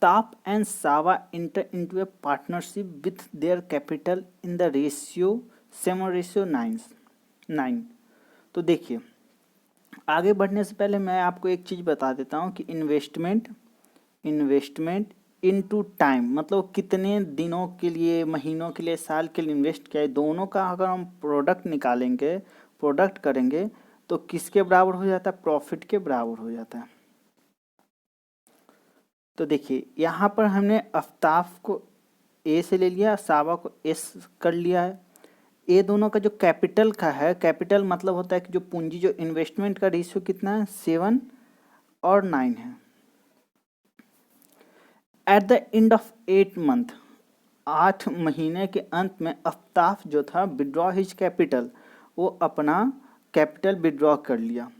Aftap and Sava enter into a partnership with their capital in the ratio same ratio 9। तो देखिए, आगे बढ़ने से पहले मैं आपको एक चीज़ बता देता हूँ कि इन्वेस्टमेंट इनटू टाइम मतलब कितने दिनों के लिए, महीनों के लिए, साल के लिए इन्वेस्ट किया है, दोनों का अगर हम प्रोडक्ट करेंगे तो किसके बराबर हो जाता है? प्रॉफिट के बराबर हो जाता है। तो देखिए, यहाँ पर हमने आफ्ताब को ए से ले लिया, सावा को एस कर लिया है। ये दोनों का जो कैपिटल का है, कैपिटल मतलब होता है कि जो पूंजी, जो इन्वेस्टमेंट का रेशियो कितना है? 7 और 9 है। At the end of 8 month, 8 महीने के अंत में आफ्ताब जो था विड्रॉ हिज कैपिटल, वो अपना कैपिटल विड्रॉ कर लिया।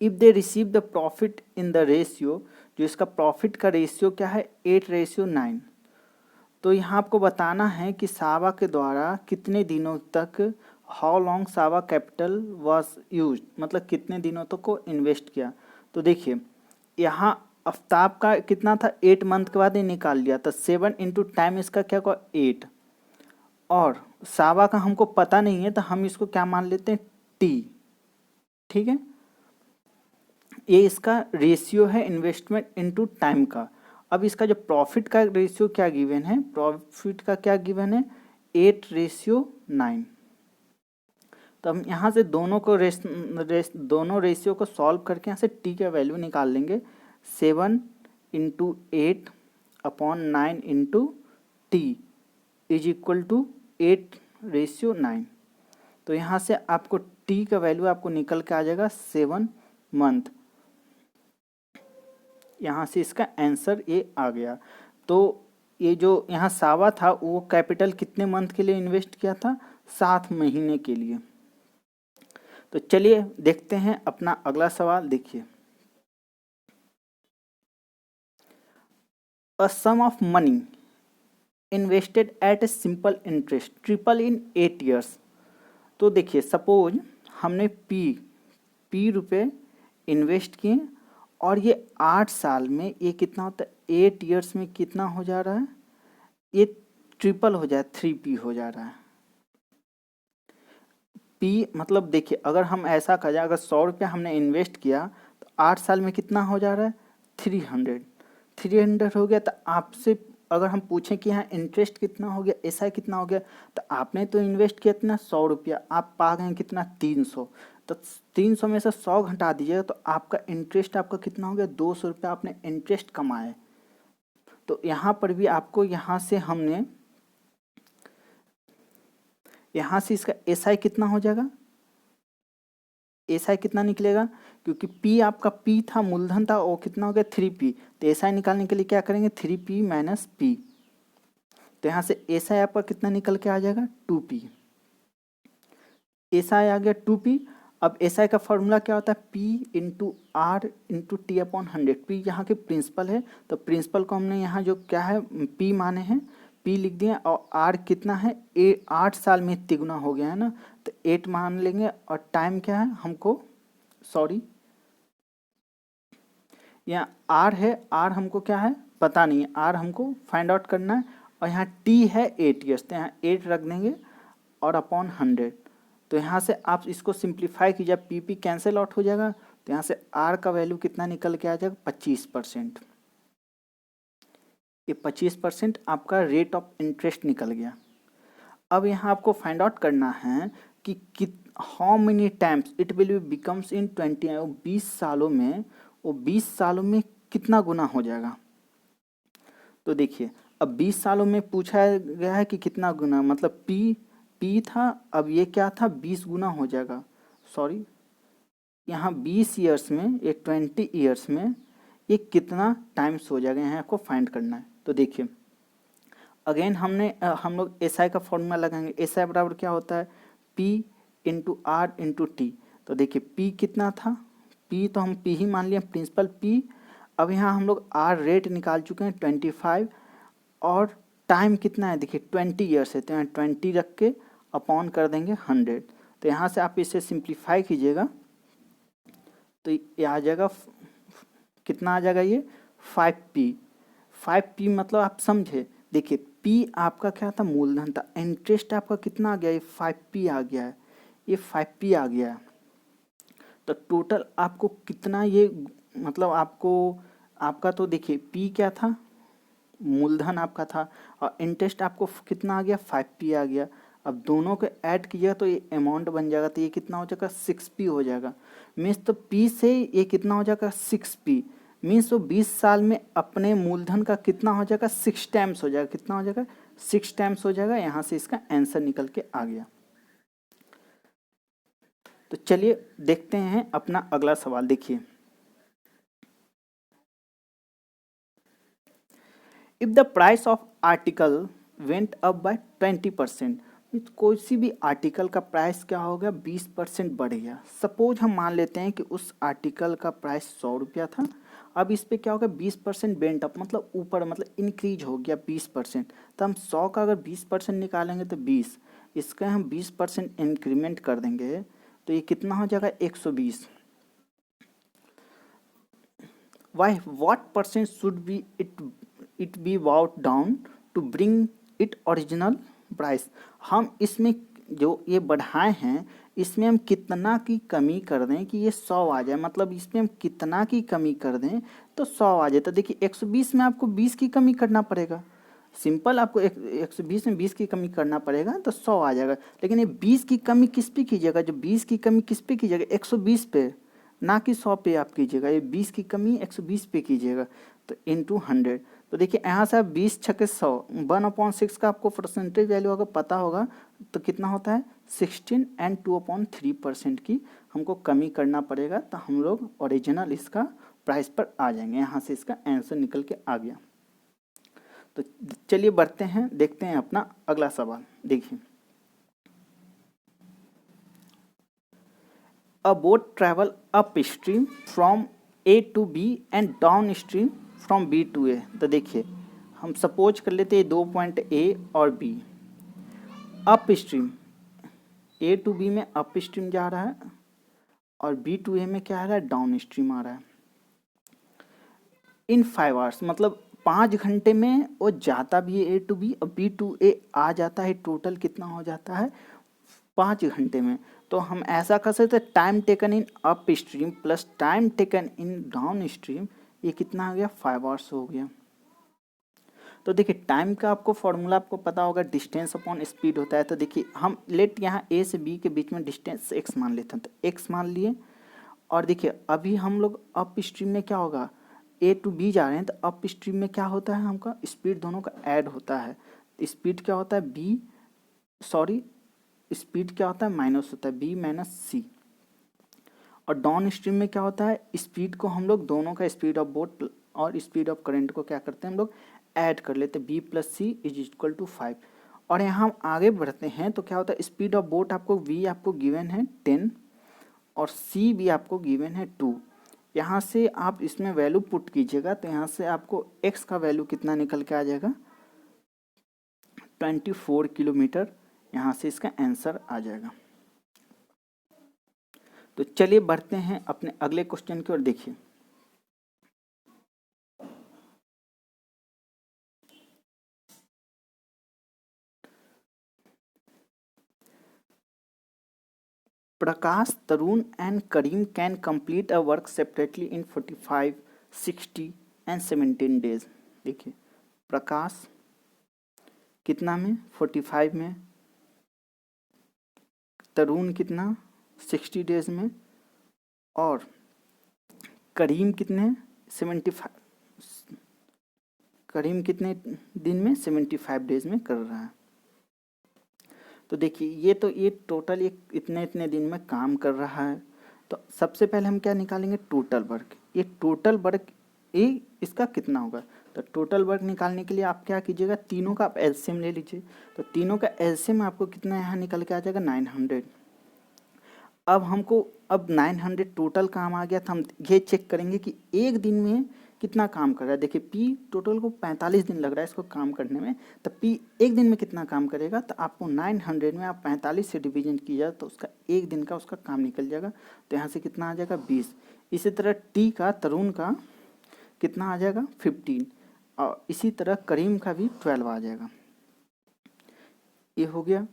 If they receive the profit in the ratio, जो इसका प्रॉफिट का रेशियो क्या है? 8:9। तो यहाँ आपको बताना है कि सावा के द्वारा कितने दिनों तक, हाउ लॉन्ग सावा कैपिटल वॉज यूज, मतलब कितने दिनों तक को इन्वेस्ट किया। तो देखिए, यहाँ आफ्ताब का कितना था? 8 मंथ के बाद ही निकाल लिया, तो 7 इंटू टाइम इसका क्या हुआ? 8। और सावा का हमको पता नहीं है तो हम इसको क्या मान लेते हैं? टी। ठीक है, ये इसका रेशियो है इन्वेस्टमेंट इनटू टाइम का। अब इसका जो प्रॉफिट का रेशियो क्या गिवन है? प्रॉफिट का क्या गिवन है? 8:9। तो हम यहाँ से दोनों रेशियो को सॉल्व करके यहाँ से टी का वैल्यू निकाल लेंगे। 7 into 8/9 into T is equal to 8:9। तो यहाँ से आपको टी का वैल्यू आपको निकल के आ जाएगा 7 मंथ। यहाँ से इसका आंसर ये आ गया। तो ये जो यहाँ सावा था वो कैपिटल कितने मंथ के लिए इन्वेस्ट किया था? 7 महीने के लिए। तो चलिए देखते हैं अपना अगला सवाल। देखिए, a sum of money invested at a simple interest triple in 8 years. तो देखिए, सपोज हमने पी रुपये इन्वेस्ट किए और ये 8 साल में ये कितना होता है? 8 ईयर्स में कितना हो जा रहा है? ये ट्रिपल हो जाए, 3p हो जा रहा है। पी मतलब देखिए, अगर हम ऐसा कर जाए, अगर 100 रुपया हमने इन्वेस्ट किया तो 8 साल में कितना हो जा रहा है? 300 हो गया। तो आपसे अगर हम पूछें कि यहाँ इंटरेस्ट कितना हो गया, ऐसा कितना हो गया, तो आपने तो इन्वेस्ट किया इतना 100 रुपया, आप पा गए कितना? 300। तो 300 में से 100 घटा दीजिएगा तो आपका इंटरेस्ट आपका कितना हो गया? 200 रुपया आपने इंटरेस्ट कमाए। तो यहाँ पर भी आपको यहाँ से इसका एसआई कितना हो जाएगा? एसआई कितना निकलेगा? क्योंकि पी आपका पी था, मूलधन था, वो कितना हो गया? 3p। तो एसआई निकालने के लिए क्या करेंगे? 3p minus P. तो यहाँ से एसआई आपका कितना निकल के आ जाएगा? 2p। एसआई आ गया 2p। अब एसआई का फॉर्मूला क्या होता है? p into R into T upon 100। P यहाँ के प्रिंसिपल है, तो प्रिंसिपल को हमने यहाँ जो क्या है p माने हैं, p लिख दिए। और r कितना है? 8 साल में तिगुना हो गया है ना, तो 8 मान लेंगे। और टाइम क्या है हमको? सॉरी, यहाँ r है, r हमको क्या है पता नहीं है, r हमको फाइंड आउट करना है। और यहाँ t है 8 ईयर्स, तो यहाँ 8 रख देंगे और अपॉन 100। तो यहाँ से आप इसको सिंप्लीफाई कीजिए, पी कैंसिल आउट हो जाएगा। तो यहाँ से r का वैल्यू कितना निकल के आ जाएगा? 25%। ये 25% आपका रेट ऑफ इंटरेस्ट निकल गया। अब यहाँ आपको फाइंड आउट करना है कि how many times it will becomes इन 20 सालों में, वो 20 सालों में कितना गुना हो जाएगा। तो देखिए, अब 20 सालों में पूछा गया है कि कितना गुना, मतलब पी था, अब ये क्या था? 20 गुना हो जाएगा। सॉरी, यहाँ 20 ईयर्स में, ये 20 ईयर्स में ये कितना टाइम्स हो जाएगा, यहाँ आपको फाइंड करना है। तो देखिए, अगेन हम लोग एसआई का फॉर्मूला लगाएंगे। एसआई बराबर क्या होता है? P into R into T. तो देखिए, पी कितना था? पी तो हम पी ही मान लिया, प्रिंसिपल पी। अब यहाँ हम लोग आर रेट निकाल चुके हैं 25, और टाइम कितना है? देखिए 20 ईयर्स है, तो यहाँ 20 रख के अपॉन कर देंगे 100। तो यहाँ से आप इसे सिंप्लीफाई कीजिएगा तो ये आ जाएगा, कितना आ जाएगा? ये 5p। 5p मतलब आप समझे, देखिए p आपका क्या था, मूलधन था, इंटरेस्ट आपका कितना आ गया, ये 5p आ गया है, ये 5p आ गया है। तो टोटल आपको कितना ये मतलब आपका तो देखिए p क्या था, मूलधन आपका था, और इंटरेस्ट आपको कितना आ गया, 5p आ गया। अब दोनों को ऐड कीजिएगा तो ये अमाउंट बन जाएगा, तो ये कितना हो जाएगा, 6p हो जाएगा। मीन्स तो p से ये कितना हो जाएगा, 6p। मीन्स वो 20 साल में अपने मूलधन का कितना हो जाएगा, 6 टाइम्स हो जाएगा। कितना हो जाएगा, 6 टाइम्स हो जाएगा। यहाँ से इसका आंसर निकल के आ गया। तो चलिए देखते हैं अपना अगला सवाल। देखिए, if the price of article went up by 20%, कोई सी भी आर्टिकल का प्राइस क्या हो गया, 20% बढ़ गया। सपोज हम मान लेते हैं कि उस आर्टिकल का प्राइस 100 रुपया था, अब इस पे क्या होगा, 20% वेंट अप मतलब ऊपर, मतलब इंक्रीज हो गया 20%। तो हम 100 का अगर 20% निकालेंगे तो 20, इसका हम 20% इंक्रीमेंट कर देंगे तो ये कितना हो जाएगा, 120। Why, what percent should be it be brought down to bring it original price? हम इसमें जो ये बढ़ाए हैं इसमें हम कितना की कमी कर दें कि ये 100 आ जाए, मतलब इसमें हम कितना की कमी कर दें तो 100 आ जाए। तो देखिए 120 में आपको 20 की कमी करना पड़ेगा, सिंपल, आपको 120 में 20 की कमी करना पड़ेगा तो 100 आ जाएगा। लेकिन ये 20 की कमी किस पे कीजिएगा, जो 20 की कमी किस पे कीजिएगा, 120 पे, ना कि 100 पे आप कीजिएगा। ये 20 की कमी 120 पे कीजिएगा, तो इंटू 100। तो देखिए यहाँ से आप 20 छके 100, 1/6 का आपको परसेंटेज वैल्यू अगर पता होगा तो कितना होता है, 16 एंड 2/3% की हमको कमी करना पड़ेगा, तो हम लोग ओरिजिनल इसका प्राइस पर आ जाएंगे। यहाँ से इसका आंसर निकल के आ गया। तो चलिए बढ़ते हैं, देखते हैं अपना अगला सवाल। देखिए, A boat travel upstream from A to B and downstream from B to A। तो देखिए हम सपोज कर लेते हैं 2 पॉइंट A और B। Upstream A to B में अपस्ट्रीम जा रहा है और B टू A में क्या आ रहा है, डाउन स्ट्रीम आ रहा है। इन 5 आवर्स मतलब 5 घंटे में वो जाता भी है A टू B और B टू A आ जाता है। टोटल कितना हो जाता है, 5 घंटे में। तो हम ऐसा कर सकते हैं, time taken in up stream plus time taken in down stream, ये कितना आ गया, 5 आवर्स हो गया। तो देखिए टाइम का आपको फॉर्मूला आपको पता होगा, डिस्टेंस अपॉन स्पीड होता है। तो देखिए हम लेट यहाँ ए से बी के बीच में डिस्टेंस एक्स मान लेते हैं, तो एक्स मान लिए। और देखिए अभी हम लोग अप स्ट्रीम में क्या होगा, ए टू बी जा रहे हैं, तो अप स्ट्रीम में क्या होता है, हमका स्पीड दोनों का ऐड होता है। स्पीड क्या होता है, बी सॉरी स्पीड क्या होता है, माइनस होता है, बी माइनस सी। और डाउन स्ट्रीम में क्या होता है, स्पीड को हम लोग दोनों का, स्पीड ऑफ बोट और स्पीड ऑफ करंट को क्या करते हैं हम लोग, ऐड कर लेते हैं, B plus C is equal to 5। और यहाँ हम आगे बढ़ते हैं तो क्या होता है, स्पीड ऑफ बोट आपको वी आपको गिवन है 10 और सी भी आपको गिवन है 2। यहाँ से आप इसमें वैल्यू पुट कीजिएगा तो यहाँ से आपको एक्स का वैल्यू कितना निकल के आ जाएगा, 24 किलोमीटर। यहाँ से इसका आंसर आ जाएगा। तो चलिए बढ़ते हैं अपने अगले क्वेश्चन की ओर। देखिए, Prakash, Tarun and Karim can complete a work separately in 45, 60 and 17 days. देखिए प्रकाश कितना में, 45 में, तरुण कितना, 60 डेज में, और करीम कितने, 75, करीम कितने दिन में, 75 डेज में कर रहा है। तो देखिए ये टोटल ये इतने इतने दिन में काम कर रहा है। तो सबसे पहले हम क्या निकालेंगे, टोटल वर्क। ये टोटल वर्क ये इसका कितना होगा, तो टोटल वर्क निकालने के लिए आप क्या कीजिएगा, तीनों का आप एलसीएम ले लीजिए। तो तीनों का एलसीएम आपको कितना यहाँ निकल के आ जाएगा, 900। अब हमको अब 900 टोटल काम आ गया, तो हम ये चेक करेंगे कि एक दिन में कितना काम कर रहा है। देखिए पी टोटल को 45 दिन लग रहा है इसको काम करने में, तो पी एक दिन में कितना काम करेगा, तो आपको 900 में आप 45 से डिवीजन किया तो उसका एक दिन का उसका काम निकल जाएगा। तो यहाँ से कितना आ जाएगा, 20। इसी तरह टी का, तरुण का कितना आ जाएगा, 15। और इसी तरह करीम का भी 12 आ जाएगा। ये हो गया।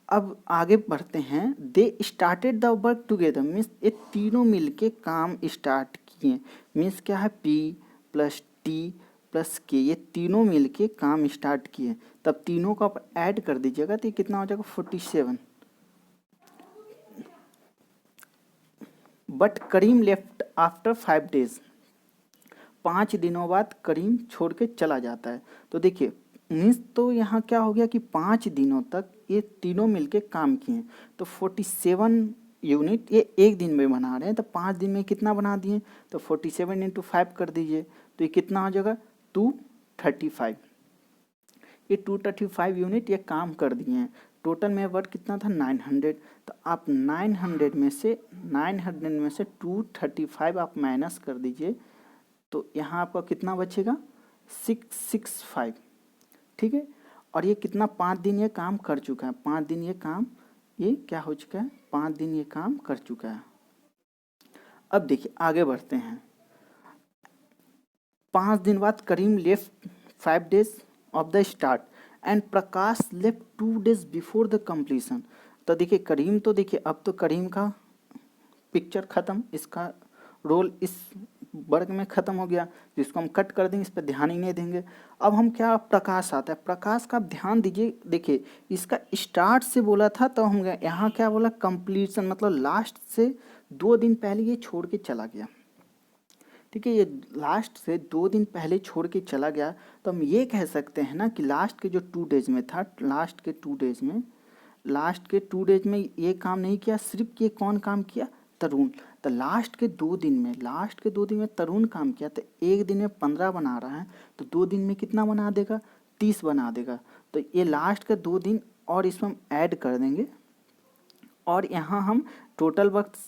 अब आगे बढ़ते हैं। They started the work together, means ये तीनों मिलके काम स्टार्ट किए। मीन्स क्या है, पी प्लस टी प्लस के, ये तीनों मिलके काम स्टार्ट किए। तब तीनों को आप ऐड कर दीजिएगा तो ये कितना हो जाएगा, 47। But Karim left after 5 days, 5 दिनों बाद करीम छोड़ के चला जाता है। तो देखिए मीन्स तो यहाँ क्या हो गया कि 5 दिनों तक ये तीनों मिलके काम किए। तो 47 यूनिट ये एक दिन में बना रहे हैं, तो 5 दिन में कितना बना दिए, तो 47 इंटू 5 कर दीजिए तो ये कितना हो जाएगा, 235। ये 235 यूनिट ये काम कर दिए हैं। टोटल में वर्क कितना था, 900। तो आप 900 में से 235 आप माइनस कर दीजिए तो यहाँ आपका कितना बचेगा, 665। ठीक है। और ये कितना, 5 दिन ये काम कर चुका है। 5 दिन ये काम ये क्या हो चुका है, 5 दिन ये काम कर चुका है। अब देखिए आगे बढ़ते हैं। 5 दिन बाद Karim left 5 days of the start and Prakash left 2 days before the completion. तो देखिए करीम, तो देखिए अब तो करीम का पिक्चर ख़त्म, इसका रोल इस वर्ग में ख़त्म हो गया, जिसको हम कट कर देंगे, इस पर ध्यान ही नहीं देंगे। अब हम क्या, प्रकाश आता है। प्रकाश का आप ध्यान दीजिए, देखिए इसका स्टार्ट से बोला था तो हम यहाँ क्या बोला, कंप्लीशन, मतलब लास्ट से 2 दिन पहले ये छोड़ के चला गया। ठीक है, ये लास्ट से 2 दिन पहले छोड़ के चला गया। तो हम ये कह सकते हैं ना कि लास्ट के जो 2 डेज में था, लास्ट के 2 डेज में ये काम नहीं किया, सिर्फ ये कौन काम किया, तरुण। तो लास्ट के 2 दिन में तरुण काम किया। तो एक दिन में 15 बना रहा है तो 2 दिन में कितना बना देगा, 30 बना देगा। तो ये लास्ट के 2 दिन और इसमें हम ऐड कर देंगे और यहाँ हम टोटल वक्त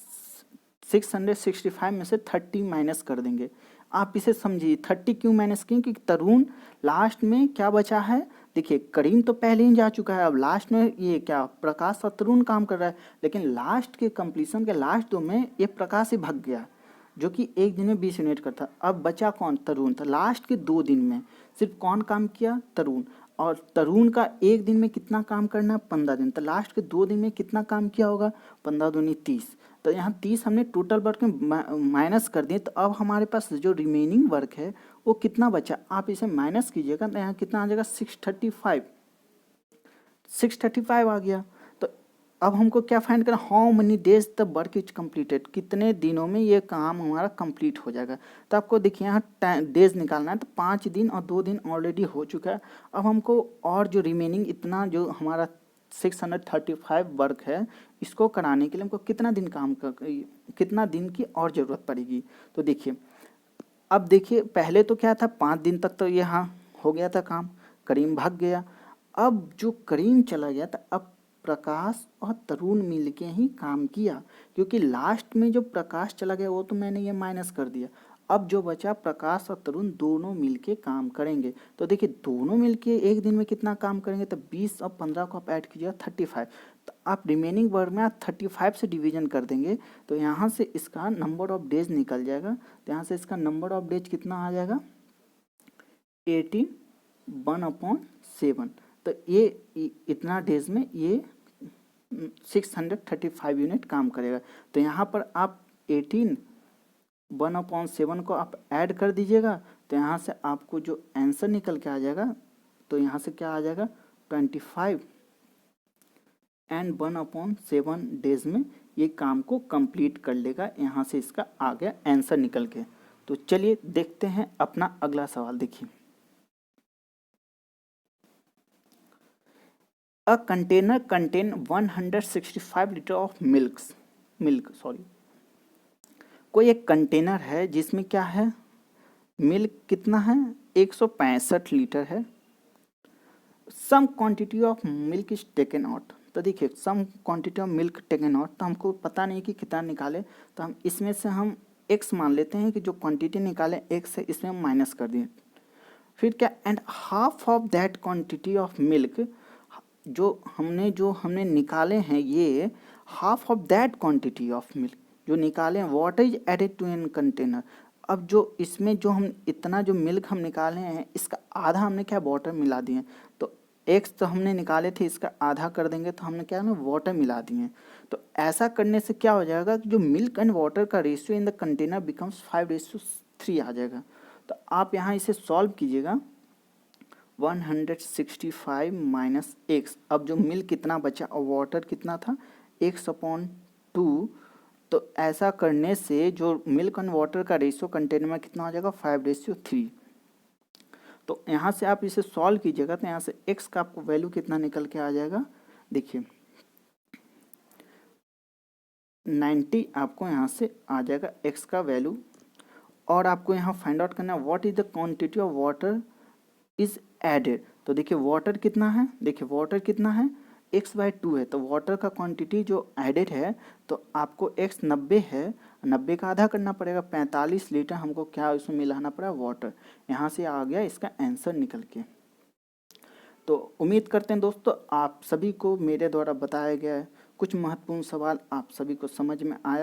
665 में से 30 माइनस कर देंगे। आप इसे समझिए 30 क्यों माइनस किए, क्योंकि तरुण लास्ट में क्या बचा है, देखिए करीम तो पहले ही जा चुका है, अब लास्ट में ये क्या, प्रकाश और तरुण काम कर रहा है। लेकिन लास्ट के कंप्लीशन के लास्ट 2 में ये प्रकाश ही भाग गया, जो कि एक दिन में 20 यूनिट का था। अब बचा कौन, तरुण। तो लास्ट के 2 दिन में सिर्फ कौन काम किया, तरुण। और तरुण का एक दिन में कितना काम करना है, 15 दिन। तो लास्ट के 2 दिन में कितना काम किया होगा, 15 दूनी 30। तो यहाँ 30 हमने टोटल वर्क में माइनस कर दिए। तो अब हमारे पास जो रिमेनिंग वर्क है वो कितना बचा, आप इसे माइनस कीजिएगा तो यहाँ कितना आ जाएगा, 635 आ गया। तो अब हमको क्या फाइंड करना, how many days the work is completed, कितने दिनों में ये काम हमारा कंप्लीट हो जाएगा। तो आपको देखिए यहाँ डेज निकालना है। तो 5 दिन और 2 दिन ऑलरेडी हो चुका है। अब हमको और जो रिमेनिंग इतना जो हमारा 635 वर्क है, इसको कराने के लिए हमको कितना दिन की और ज़रूरत पड़ेगी। तो देखिए अब देखिए पहले तो क्या था, 5 दिन तक तो यहाँ हो गया था काम, करीम भाग गया। अब जो करीम चला गया था, अब प्रकाश और तरुण मिलके ही काम किया, क्योंकि लास्ट में जो प्रकाश चला गया वो तो मैंने ये माइनस कर दिया। अब जो बचा, प्रकाश और तरुण दोनों मिलके काम करेंगे। तो देखिए दोनों मिलके एक दिन में कितना काम करेंगे, तो 20 और 15 को आप ऐड कीजिएगा, 35। तो आप रिमेनिंग वर्क में आप 35 से डिवीजन कर देंगे तो यहाँ से इसका नंबर ऑफ डेज निकल जाएगा। तो यहाँ से इसका नंबर ऑफ डेज कितना आ जाएगा, 18 1/7। तो ये इतना डेज में ये 635 यूनिट काम करेगा। तो यहाँ पर आप 18 1/7 को आप ऐड कर दीजिएगा तो यहाँ से आपको जो आंसर निकल के आ जाएगा, तो यहाँ से क्या आ जाएगा, 25 एंड 1/7 डेज में ये काम को कंप्लीट कर लेगा। यहाँ से इसका आ गया आंसर निकल के। तो चलिए देखते हैं अपना अगला सवाल। देखिए, a container contain 165 litre of milk कोई एक कंटेनर है जिसमें क्या है, मिल्क कितना है, 165 लीटर है। Some quantity of milk is taken out. तो देखिए some quantity of milk taken out, तो हमको पता नहीं कि कितना निकाले। तो हम इसमें से हम x मान लेते हैं कि जो क्वांटिटी निकाले x से इसमें हम माइनस कर दिए। फिर क्या, and half of that quantity of milk, जो हमने निकाले हैं, ये half of that quantity of milk जो निकाले हैं, what is added to an container. अब जो इसमें जो हम इतना जो मिल्क हम निकाले हैं इसका आधा हमने क्या वाटर मिला दिए। तो एक्स तो हमने निकाले थे, इसका आधा कर देंगे तो हमने क्या ना वाटर मिला दिए। तो ऐसा करने से क्या हो जाएगा कि जो मिल्क एंड वाटर का ratio in the container becomes 5:3 आ जाएगा। तो आप यहाँ इसे सॉल्व कीजिएगा। 165 माइनस एक्स, अब जो मिल्क कितना बचा और वाटर कितना था, x/2। तो ऐसा करने से जो मिल्क एंड वाटर का रेशियो कंटेनर में कितना हो जाएगा, 5:3। तो यहाँ से आप इसे सॉल्व कीजिएगा तो यहाँ से x का आपको वैल्यू कितना निकल के आ जाएगा, देखिए 90 आपको यहाँ से आ जाएगा x का वैल्यू। और आपको यहाँ फाइंड आउट करना है what is the quantity of water is added. तो देखिए वाटर कितना है, देखिए वाटर कितना है, x/2 है। तो वाटर का क्वांटिटी जो एडेड है तो आपको x 90 है, 90 का आधा करना पड़ेगा, 45 लीटर हमको क्या उसमें मिलाना पड़ा, वाटर। यहाँ से आ गया इसका आंसर निकल के। तो उम्मीद करते हैं दोस्तों आप सभी को मेरे द्वारा बताया गया कुछ महत्वपूर्ण सवाल आप सभी को समझ में आया।